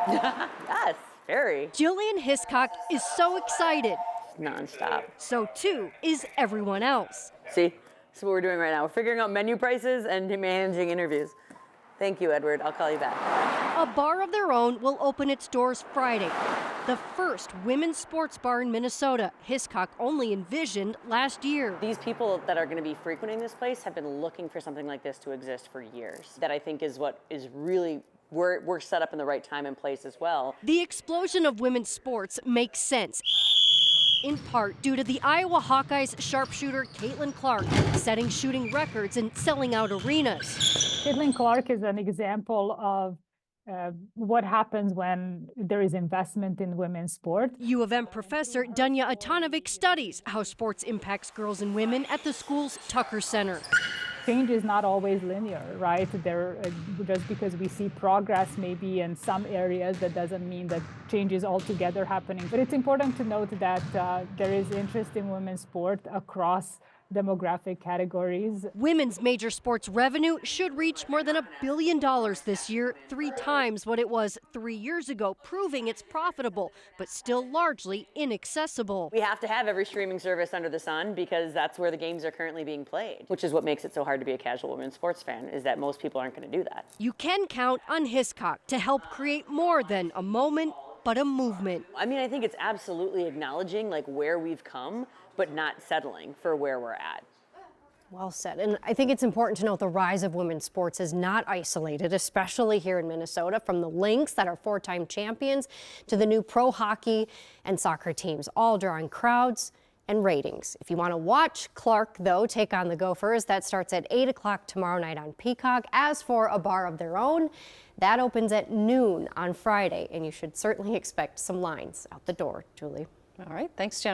Yes, very. Jillian Hiscock is so excited. Nonstop. So too is everyone else. See, this is what we're doing right now. We're figuring out menu prices and managing interviews. Thank you, Edward. I'll call you back. A bar of their own will open its doors Friday. The first women's sports bar in Minnesota, Hiscock only envisioned last year. These people that are going to be frequenting this place have been looking for something like this to exist for years. That I think is what is really, we're set up in the right time and place as well. The explosion of women's sports makes sense, in part due to the Iowa Hawkeyes sharpshooter Caitlin Clark setting shooting records and selling out arenas. Caitlin Clark is an example of what happens when there is investment in women's sport. U of M professor Dunya Atanovic studies how sports impacts girls and women at the school's Tucker Center. Change is not always linear, right? Just because we see progress maybe in some areas, that doesn't mean that change is altogether happening. But it's important to note that there is interest in women's sport across demographic categories. Women's major sports revenue should reach more than $1 billion this year, 3 times what it was 3 years ago, proving it's profitable, but still largely inaccessible. We have to have every streaming service under the sun because that's where the games are currently being played, which is what makes it so hard to be a casual women's sports fan, is that most people aren't going to do that. You can count on Hiscock to help create more than a moment, but a movement. I mean, I think it's absolutely acknowledging like where we've come, but not settling for where we're at. Well said. And I think it's important to note the rise of women's sports is not isolated, especially here in Minnesota, from the Lynx that are 4-time champions to the new pro hockey and soccer teams, all drawing crowds and ratings. If you want to watch Clark, though, take on the Gophers, that starts at 8 o'clock tomorrow night on Peacock. As for A Bar of Their Own, that opens at noon on Friday, and you should certainly expect some lines out the door, Julie. All right, thanks, Jen.